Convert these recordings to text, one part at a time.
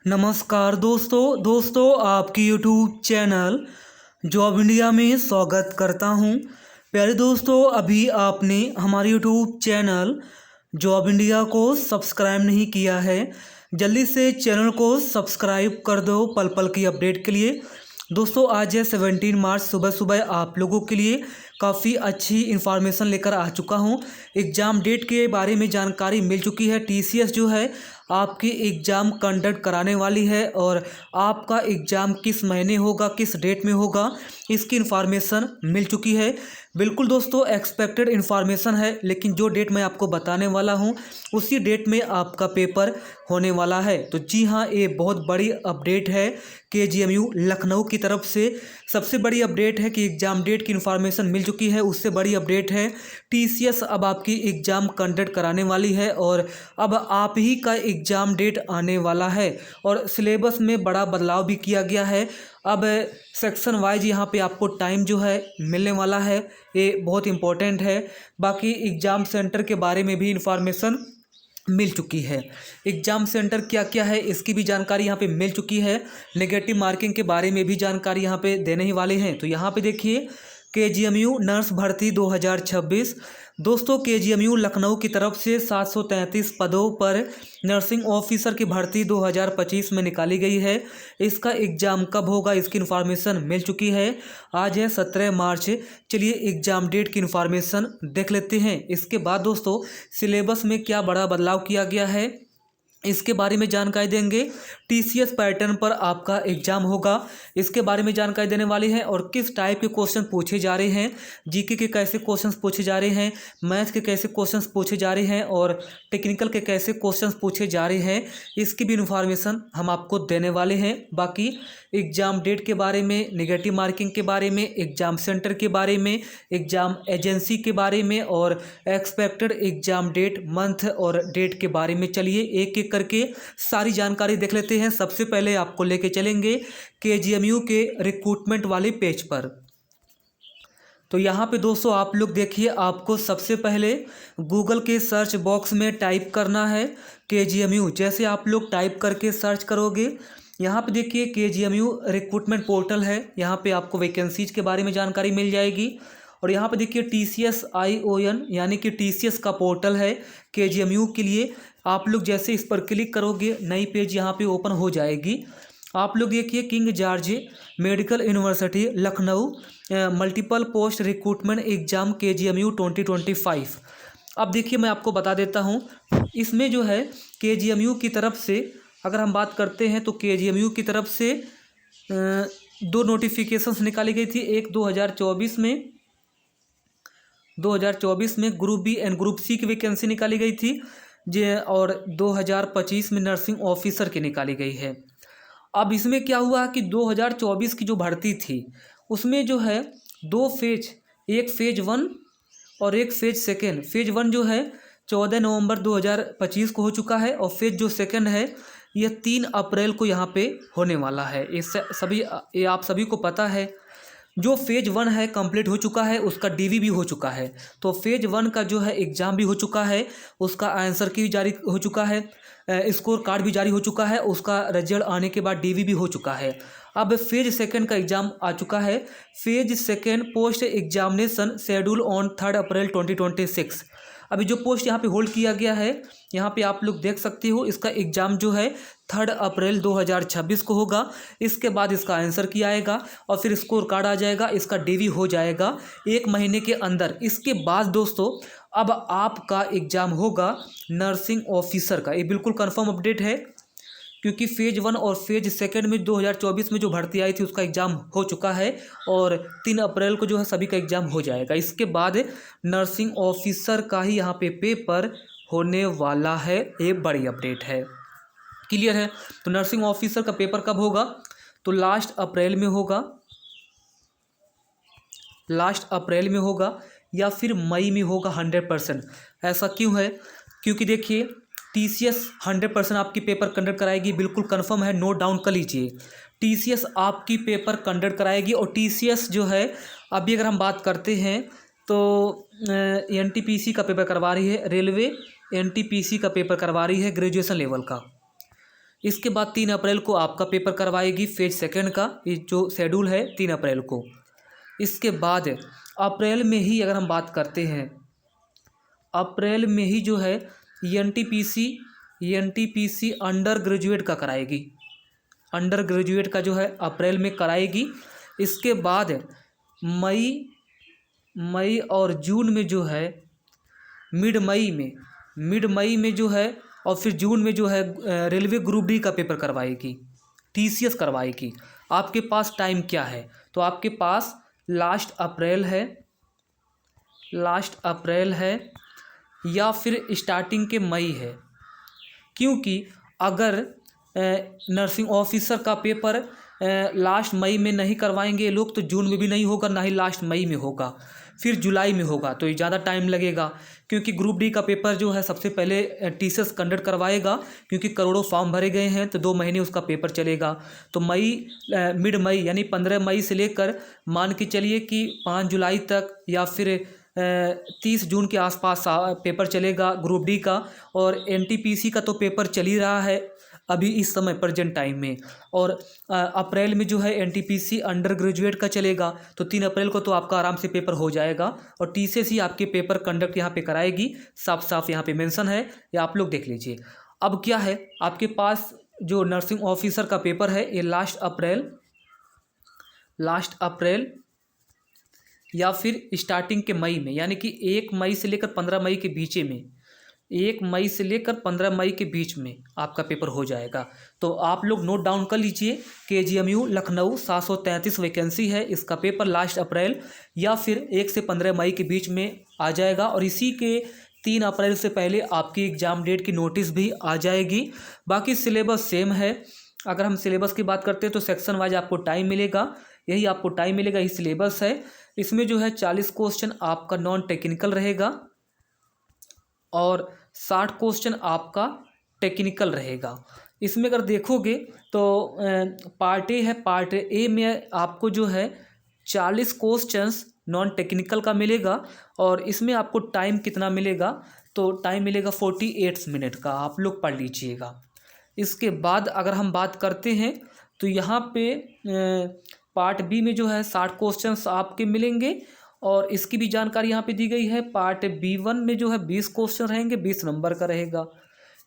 नमस्कार दोस्तों आपकी यूट्यूब चैनल जॉब इंडिया में स्वागत करता हूं। प्यारे दोस्तों, अभी आपने हमारे यूट्यूब चैनल जॉब इंडिया को सब्सक्राइब नहीं किया है, जल्दी से चैनल को सब्सक्राइब कर दो पल पल की अपडेट के लिए। दोस्तों, आज है 17 मार्च, सुबह सुबह आप लोगों के लिए काफ़ी अच्छी इन्फॉर्मेशन लेकर आ चुका हूं। एग्ज़ाम डेट के बारे में जानकारी मिल चुकी है। टीसीएस जो है आपकी एग्ज़ाम कंडक्ट कराने वाली है और आपका एग्ज़ाम किस महीने होगा, किस डेट में होगा, इसकी इन्फॉर्मेशन मिल चुकी है। बिल्कुल दोस्तों, एक्सपेक्टेड इन्फॉर्मेशन है, लेकिन जो डेट मैं आपको बताने वाला हूं उसी डेट में आपका पेपर होने वाला है। तो जी हाँ, ये बहुत बड़ी अपडेट है केजीएमयू लखनऊ की तरफ से। सबसे बड़ी अपडेट है कि एग्ज़ाम डेट की इन्फॉर्मेशन मिल चुकी है। उससे बड़ी अपडेट है टीसीएस अब आपकी एग्ज़ाम कंडक्ट कराने वाली है और अब आप ही का एग्ज़ाम डेट आने वाला है और सिलेबस में बड़ा बदलाव भी किया गया है। अब सेक्शन वाइज यहाँ पे आपको टाइम जो है मिलने वाला है, ये बहुत इम्पोर्टेंट है। बाकी एग्ज़ाम सेंटर के बारे में भी इंफॉर्मेशन मिल चुकी है। एग्ज़ाम सेंटर क्या क्या है इसकी भी जानकारी यहाँ पे मिल चुकी है। नेगेटिव मार्किंग के बारे में भी जानकारी यहाँ पे देने ही वाले हैं। तो यहाँ पे देखिए, केजीएमयू नर्स भर्ती 2026। दोस्तों, केजीएमयू लखनऊ की तरफ से 733 पदों पर नर्सिंग ऑफिसर की भर्ती 2025 में निकाली गई है। इसका एग्ज़ाम कब होगा इसकी इन्फॉर्मेशन मिल चुकी है। आज है 17 मार्च। चलिए एग्ज़ाम डेट की इन्फॉर्मेशन देख लेते हैं। इसके बाद दोस्तों, सिलेबस में क्या बड़ा बदलाव किया गया है इसके बारे में जानकारी देंगे। टीसीएस पैटर्न पर आपका एग्ज़ाम होगा, इसके बारे में जानकारी देने वाली है। और किस टाइप के क्वेश्चन पूछे जा रहे हैं, जीके के कैसे क्वेश्चंस पूछे जा रहे हैं, मैथ्स के कैसे क्वेश्चंस पूछे जा रहे हैं और टेक्निकल के कैसे क्वेश्चंस पूछे जा रहे हैं, इसकी भी इन्फॉर्मेशन हम आपको देने वाले हैं। बाकी एग्ज़ाम डेट के बारे में, नेगेटिव मार्किंग के बारे में, एग्ज़ाम सेंटर के बारे में, एग्ज़ाम एजेंसी के बारे में और एक्सपेक्टेड एग्ज़ाम डेट, मंथ और डेट के बारे में चलिए एक एक करके सारी जानकारी देख लेते हैं। सबसे पहले आपको लेके चलेंगे केजीएमयू के रिक्रूटमेंट वाले पेज पर। तो यहाँ पे दोस्तों आप लोग देखिए, आपको सबसे पहले गूगल के सर्च बॉक्स में टाइप करना है केजीएमयू। जैसे आप लोग टाइप करके सर्च करोगे, यहाँ पे देखिए केजीएमयू रिक्रूटमेंट पोर्टल है। यहाँ पे आपको वैकेंसीज के बारे में जानकारी मिल जाएगी। और यहाँ पे देखिए TCS ION यानी कि TCS का पोर्टल है केजीएमयू के लिए। आप लोग जैसे इस पर क्लिक करोगे, नई पेज यहाँ पे ओपन हो जाएगी। आप लोग देखिए, king George medical university Lucknow multiple post recruitment exam KGMU 2025। अब देखिए, मैं आपको बता देता हूँ, इसमें जो है केजीएमयू की तरफ से अगर हम बात करते हैं तो केजीएमयू की तरफ से दो नोटिफिकेशंस निकाली गई थी। एक 2024 में group B and group C की वैकेंसी निकाली गई थी और 2025 में नर्सिंग ऑफिसर की निकाली गई है। अब इसमें क्या हुआ कि 2024 की जो भर्ती थी उसमें जो है दो फेज, एक फेज 1 और एक फेज सेकेंड। फेज 1 जो है 14 नवंबर 2025 को हो चुका है और फेज जो सेकेंड है यह 3 अप्रैल को यहाँ पे होने वाला है। ये आप सभी को पता है। जो फेज 1 है कंप्लीट हो चुका है, उसका डीवी भी हो चुका है। तो फेज 1 का जो है एग्ज़ाम भी हो चुका है, उसका आंसर की भी जारी हो चुका है, स्कोर कार्ड भी जारी हो चुका है, उसका रिजल्ट आने के बाद डीवी भी हो चुका है। अब फेज सेकंड का एग्ज़ाम आ चुका है। Phase second post examination schedule on 3 अप्रैल 2026। अभी जो पोस्ट यहाँ पे होल्ड किया गया है, यहाँ पे आप लोग देख सकते हो, इसका एग्ज़ाम जो है 3 अप्रैल 2026 को होगा। इसके बाद इसका आंसर की आएगा और फिर स्कोर कार्ड आ जाएगा, इसका डीवी हो जाएगा 1 महीने के अंदर। इसके बाद दोस्तों अब आपका एग्ज़ाम होगा नर्सिंग ऑफिसर का। ये बिल्कुल कंफर्म अपडेट है, क्योंकि फेज 1 और फेज सेकेंड में 2024 में जो भर्ती आई थी उसका एग्ज़ाम हो चुका है और 3 अप्रैल को जो है सभी का एग्ज़ाम हो जाएगा। इसके बाद नर्सिंग ऑफिसर का ही यहाँ पे पेपर होने वाला है। ये बड़ी अपडेट है, क्लियर है। तो नर्सिंग ऑफिसर का पेपर कब होगा, तो लास्ट अप्रैल में होगा या फिर मई में होगा 100%। ऐसा क्यों है, क्योंकि देखिए TCS 100% आपकी पेपर कंडक्ट कराएगी, बिल्कुल कंफर्म है, नोट डाउन कर लीजिए। TCS आपकी पेपर कंडक्ट कराएगी और TCS जो है अभी अगर हम बात करते हैं तो NTPC का पेपर करवा रही है, रेलवे NTPC का पेपर करवा रही है ग्रेजुएशन लेवल का। इसके बाद 3 अप्रैल को आपका पेपर करवाएगी फेज सेकंड का, ये जो शेड्यूल है 3 अप्रैल को। इसके बाद अप्रैल में ही अगर हम बात करते हैं, अप्रैल में ही जो है एनटीपीसी अंडर ग्रेजुएट का कराएगी, अंडर ग्रेजुएट का जो है अप्रैल में कराएगी। इसके बाद मई और जून में जो है मिड मई में जो है, और फिर जून में जो है रेलवे ग्रुप डी का पेपर करवाएगी, टीसीएस करवाएगी। आपके पास टाइम क्या है, तो आपके पास लास्ट अप्रैल है या फिर स्टार्टिंग के मई है। क्योंकि अगर नर्सिंग ऑफिसर का पेपर लास्ट मई में नहीं करवाएंगे ये लोग, तो जून में भी नहीं होगा, ना ही लास्ट मई में होगा, फिर जुलाई में होगा, तो ये ज़्यादा टाइम लगेगा। क्योंकि ग्रुप डी का पेपर जो है सबसे पहले टीसीएस कंडक्ट करवाएगा, क्योंकि करोड़ों फॉर्म भरे गए हैं, तो 2 महीने उसका पेपर चलेगा। तो मिड मई यानी 15 मई से लेकर मान के चलिए कि 5 जुलाई तक या फिर 30 जून के आसपास पेपर चलेगा ग्रुप डी का। और एनटीपीसी का तो पेपर चल ही रहा है अभी इस समय प्रेजेंट टाइम में, और अप्रैल में जो है एनटीपीसी अंडर ग्रेजुएट का चलेगा। तो 3 अप्रैल को तो आपका आराम से पेपर हो जाएगा, और टीसीएस ही आपके पेपर कंडक्ट यहाँ पे कराएगी, साफ साफ यहाँ पे मेंशन है, या आप लोग देख लीजिए। अब क्या है, आपके पास जो नर्सिंग ऑफिसर का पेपर है ये लास्ट अप्रैल या फिर स्टार्टिंग के मई में, यानी कि 1 मई से लेकर 15 मई के बीच में, 1 मई से लेकर 15 मई के बीच में आपका पेपर हो जाएगा। तो आप लोग नोट डाउन कर लीजिए, KGMU लखनऊ 733 वैकेंसी है, इसका पेपर लास्ट अप्रैल या फिर 1 से 15 मई के बीच में आ जाएगा। और इसी के 3 अप्रैल से पहले आपकी एग्ज़ाम डेट की नोटिस भी आ जाएगी। बाकी सिलेबस सेम है। अगर हम सिलेबस की बात करते हैं तो सेक्शन वाइज आपको टाइम मिलेगा, यही आपको टाइम मिलेगा, यही सिलेबस है। इसमें जो है 40 क्वेश्चन आपका नॉन टेक्निकल रहेगा और 60 क्वेश्चन आपका टेक्निकल रहेगा। इसमें अगर देखोगे तो पार्ट ए है, पार्ट ए में आपको जो है 40 क्वेश्चंस नॉन टेक्निकल का मिलेगा, और इसमें आपको टाइम कितना मिलेगा, तो टाइम मिलेगा 48 मिनट का, आप लोग पढ़ लीजिएगा। इसके बाद अगर हम बात करते हैं तो यहाँ पे पार्ट बी में जो है 60 क्वेश्चंस आपके मिलेंगे, और इसकी भी जानकारी यहाँ पे दी गई है। पार्ट B1 में जो है 20 क्वेश्चन रहेंगे, 20 नंबर का रहेगा।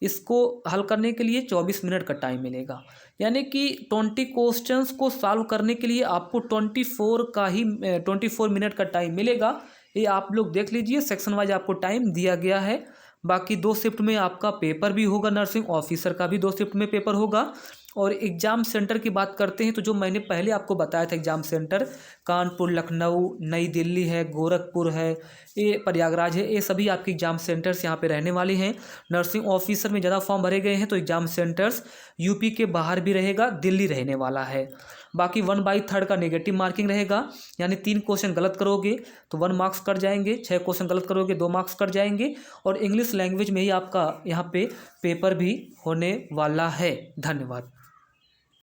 इसको हल करने के लिए 24 मिनट का टाइम मिलेगा, यानी कि 20 क्वेश्चंस को सॉल्व करने के लिए आपको 24 मिनट का टाइम मिलेगा। ये आप लोग देख लीजिए, सेक्शन वाइज आपको टाइम दिया गया है। बाकी 2 शिफ्ट में आपका पेपर भी होगा, नर्सिंग ऑफिसर का भी 2 शिफ्ट में पेपर होगा। और एग्ज़ाम सेंटर की बात करते हैं तो जो मैंने पहले आपको बताया था एग्ज़ाम सेंटर, कानपुर, लखनऊ, नई दिल्ली है, गोरखपुर है, ये प्रयागराज है, ये सभी आपके एग्ज़ाम सेंटर्स यहाँ पे रहने वाले हैं। नर्सिंग ऑफिसर में ज़्यादा फॉर्म भरे गए हैं, तो एग्ज़ाम सेंटर्स यूपी के बाहर भी रहेगा, दिल्ली रहने वाला है। बाकी 1/3 का नेगेटिव मार्किंग रहेगा, यानी 3 क्वेश्चन गलत करोगे तो 1 मार्क्स कट जाएंगे, 6 क्वेश्चन गलत करोगे 2 मार्क्स कट जाएंगे। और इंग्लिश लैंग्वेज में ही आपका यहाँ पे पेपर भी होने वाला है। धन्यवाद।